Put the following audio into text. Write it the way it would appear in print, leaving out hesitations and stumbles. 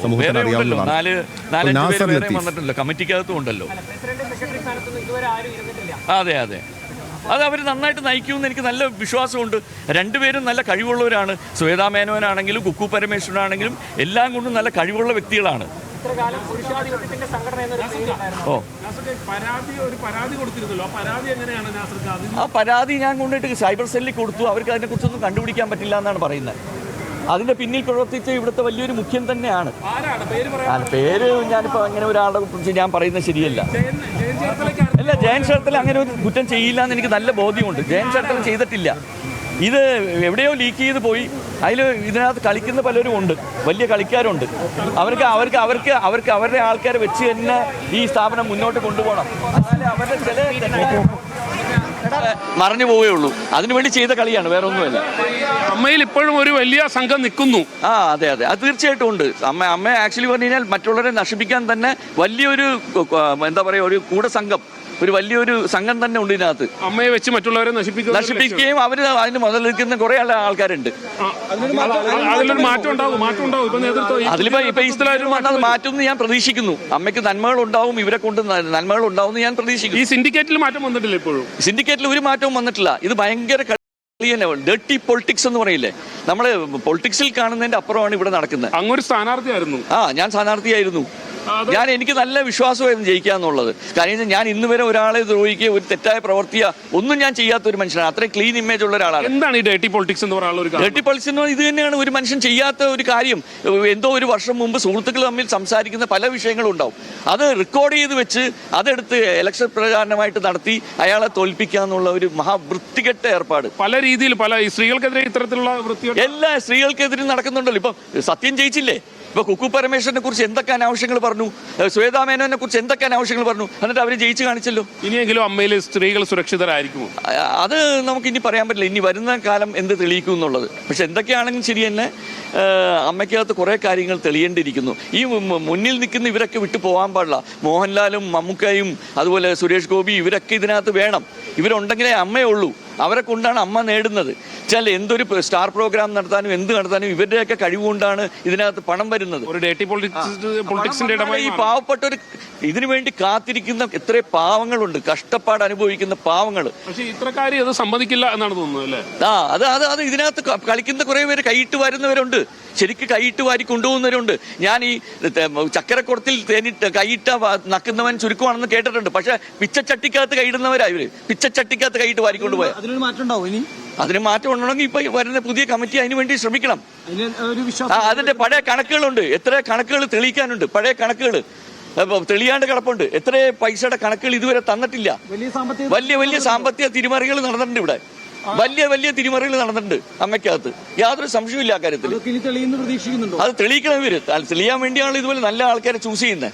സമൂഹത്തിന് അറിയാവുന്നതാണ്. നാലഞ്ച് പേര് വേറെ വന്നിട്ടുണ്ടല്ലോ, കമ്മിറ്റിക്കകത്തും ഉണ്ടല്ലോ. അതെ അതെ, അത് അവർ നന്നായിട്ട് നയിക്കുമെന്ന് എനിക്ക് നല്ല വിശ്വാസമുണ്ട്. രണ്ടുപേരും നല്ല കഴിവുള്ളവരാണ്. ശ്വേതാ മേനോനാണെങ്കിലും കുക്കു പരമേശ്വരനാണെങ്കിലും എല്ലാം കൊണ്ടും നല്ല കഴിവുള്ള വ്യക്തികളാണ്. ആ പരാതി ഞാൻ കൊണ്ടിട്ട് സൈബർ സെല്ലിൽ കൊടുത്തു. അവർക്ക് അതിനെക്കുറിച്ചൊന്നും കണ്ടുപിടിക്കാൻ പറ്റില്ല എന്നാണ് പറയുന്നത്. അതിന്റെ പിന്നിൽ പ്രവർത്തിച്ച ഇവിടുത്തെ വലിയൊരു മുഖ്യൻ തന്നെയാണ്. പേര് ഞാനിപ്പോൾ അങ്ങനെ ഒരാളുടെ കുറിച്ച് ഞാൻ പറയുന്നത് ശരിയല്ല. അല്ല, ജയൻ ചേർത്തല അങ്ങനെ ഒരു കുറ്റം ചെയ്യില്ല എന്ന് എനിക്ക് നല്ല ബോധ്യമുണ്ട്. ജയൻ ചേർത്തല ചെയ്തിട്ടില്ല. ഇത് എവിടെയോ ലീക്ക് ചെയ്ത് പോയി. ഇതിനകത്ത് കളിക്കുന്ന പലരും ഉണ്ട്, വലിയ കളിക്കാരുണ്ട്. അവർക്ക് അവരുടെ ആൾക്കാരെ വെച്ച് തന്നെ ഈ സ്ഥാപനം മുന്നോട്ട് കൊണ്ടുപോകണം. അവരുടെ ചില മറഞ്ഞു പോവുകയുള്ളൂ. അതിനുവേണ്ടി ചെയ്ത കളിയാണ്, വേറെ ഒന്നുമല്ല. അമ്മയിൽ ഇപ്പോഴും ഒരു വലിയ സംഘം നിൽക്കുന്നു. അതെ അതെ, അത് തീർച്ചയായിട്ടും ഉണ്ട്. അമ്മ ആക്ച്വലി പറഞ്ഞു കഴിഞ്ഞാൽ മറ്റുള്ളവരെ നശിപ്പിക്കാൻ തന്നെ വലിയൊരു എന്താ പറയുക, ഒരു കൂടസംഘം, ഒരു വലിയൊരു സംഘം തന്നെ ഉണ്ട് ഇതിനകത്ത്. അമ്മയെ വെച്ച് മറ്റുള്ളവരെ നശിപ്പിക്കുകയും അവർ അതിന് മുതലെടുക്കുന്ന കുറെ ആൾക്കാരുണ്ട്. അതിലൊരു മാറ്റം ഉണ്ടാവും. അതിലിപ്പോ അത് മാറ്റുമെന്ന് ഞാൻ പ്രതീക്ഷിക്കുന്നു. അമ്മയ്ക്ക് നന്മകൾ ഉണ്ടാവും, ഇവരെ കൊണ്ട് നന്മകൾ ഉണ്ടാവും എന്ന് ഞാൻ പ്രതീക്ഷിക്കുന്നു. ഈ സിൻഡിക്കേറ്റിൽ മാറ്റം വന്നിട്ടില്ല. ഇപ്പോഴും സിൻഡിക്കേറ്റിൽ ഒരു മാറ്റവും വന്നിട്ടില്ല. ഇത് ഭയങ്കര ഡേർട്ടി പൊളിറ്റിക്സ് എന്ന് പറയില്ലേ, നമ്മള് പൊളിറ്റിക്സിൽ കാണുന്നതിന്റെ അപ്പുറമാണ് ഇവിടെ നടക്കുന്നത്. അങ്ങൊരു സ്ഥാനാർത്ഥിയായിരുന്നു. ഞാൻ സ്ഥാനാർത്ഥിയായിരുന്നു. എനിക്ക് നല്ല വിശ്വാസമായിരുന്നു ജയിക്കാന്നുള്ളത്. കാര്യം ഞാൻ ഇന്ന് വരെ ഒരാളെ ദ്രോഹിക്കുക, ഒരു തെറ്റായ പ്രവർത്തിയോ ഒന്നും ഞാൻ ചെയ്യാത്ത ഒരു മനുഷ്യനാണ്. അത്രയും ക്ലീൻ ഇമേജ് ഉള്ള ഒരാളാണ്. എന്താണ് ഈ ഡേർട്ടി പൊളിറ്റിക്സ് എന്ന് പറയുന്നത്? ഡേർട്ടി പൊളിറ്റിക്സ് എന്ന് പറഞ്ഞാൽ ഇത് തന്നെയാണ്. ഒരു മനുഷ്യൻ ചെയ്യാത്ത ഒരു കാര്യം എന്തോ ഒരു വർഷം മുമ്പ് സുഹൃത്തുക്കൾ തമ്മിൽ സംസാരിക്കുന്ന പല വിഷയങ്ങളും ഉണ്ടാവും. അത് റെക്കോർഡ് ചെയ്ത് വെച്ച് അതെടുത്ത് ഇലക്ഷൻ പ്രചാരണമായിട്ട് നടത്തി അയാളെ തോൽപ്പിക്കുക എന്നുള്ള ഒരു മഹാവൃത്തികെട്ട ഏർപ്പാട് പല രീതിയിൽ സ്ത്രീകൾക്കെതിരെ ഇത്തരത്തിലുള്ള എല്ലാ സ്ത്രീകൾക്കെതിരെ നടക്കുന്നുണ്ടല്ലോ. ഇപ്പൊ സത്യം ജയിച്ചില്ലേ? ഇപ്പൊ കുക്കു പരമേശ്വരനെ കുറിച്ച് എന്തൊക്കെ അനാവശ്യങ്ങൾ പറഞ്ഞു, ശ്വേതാ മേനോനെ കുറിച്ച് എന്തൊക്കെ അനാവശ്യങ്ങൾ പറഞ്ഞു, എന്നിട്ട് അവര് ജയിച്ചു കാണിച്ചല്ലോ. ഇനിയെങ്കിലും അമ്മയിൽ സ്ത്രീകൾ സുരക്ഷിതരായിരിക്കുമോ? അത് നമുക്ക് ഇനി പറയാൻ പറ്റില്ല. ഇനി വരുന്ന കാലം എന്ത് തെളിയിക്കും എന്നുള്ളത്. പക്ഷെ എന്തൊക്കെയാണെങ്കിലും ശരി തന്നെ അമ്മയ്ക്കകത്ത് കുറെ കാര്യങ്ങൾ തെളിയേണ്ടിയിരിക്കുന്നു. ഈ മുന്നിൽ നിൽക്കുന്ന ഇവരൊക്കെ വിട്ടു പോകാൻ പാടില്ല. മോഹൻലാലും മമ്മൂക്കയും അതുപോലെ സുരേഷ് ഗോപി ഇവരൊക്കെ ഇതിനകത്ത് വേണം. ഇവരുണ്ടെങ്കിലേ അമ്മയേ ഉള്ളൂ. അവരെ കൊണ്ടാണ് അമ്മ നേടുന്നത്. എന്തൊരു സ്റ്റാർ പ്രോഗ്രാം നടത്താനും എന്ത് നടത്താനും ഇവരുടെയൊക്കെ കഴിവുകൊണ്ടാണ് ഇതിനകത്ത് പണം വരുന്നത്. ഈ പാവപ്പെട്ടൊരു ഇതിനു വേണ്ടി കാത്തിരിക്കുന്ന എത്ര പാവങ്ങളുണ്ട്, കഷ്ടപ്പാട് അനുഭവിക്കുന്ന പാവങ്ങൾ. അത് സമ്മതിക്കില്ല എന്നാണ് തോന്നുന്നത്. അത് ഇതിനകത്ത് കളിക്കുന്ന കുറെ പേര് കൈയിട്ട് വരുന്നവരുണ്ട്, ശരിക്ക് കൈയിട്ട് വാരി കൊണ്ടുപോകുന്നവരുണ്ട്. ഞാൻ ഈ ചക്കരക്കുടത്തിൽ തേനിട്ട് കൈയിട്ട നക്കുന്നവൻ ചുരുക്കമാണെന്ന് കേട്ടിട്ടുണ്ട്. പക്ഷെ പിച്ചച്ചട്ടിക്കകത്ത് കൈയിടുന്നവരാ ഇവര്. പിച്ചച്ചട്ടിക്കകത്ത് കൈയിട്ട് വാരിക്കൊണ്ടുപോയ അതിന് മാറ്റം ഉണ്ടെങ്കിൽ ഇപ്പൊ വരുന്ന പുതിയ കമ്മിറ്റി അതിനു വേണ്ടി ശ്രമിക്കണം. അതിന്റെ പഴയ കണക്കുകളുണ്ട്, എത്ര കണക്കുകൾ തെളിയിക്കാനുണ്ട്. പഴയ കണക്കുകൾ തെളിയാണ്ട് കിടപ്പുണ്ട്. എത്ര പൈസയുടെ കണക്കുകൾ ഇതുവരെ തന്നിട്ടില്ല. വലിയ സാമ്പത്തിക തിരിമറികൾ നടന്നിട്ടുണ്ട് ഇവിടെ. വലിയ തിരിമറികൾ നടന്നിട്ടുണ്ട് അമ്മയ്ക്കകത്ത്. യാതൊരു സംശയമില്ല ആ കാര്യത്തിൽ. അത് തെളിയിക്കണം ഇവര്. തെളിയാൻ വേണ്ടിയാണ് ഇതുപോലെ നല്ല ആൾക്കാരെ ചൂസ് ചെയ്യുന്നത്.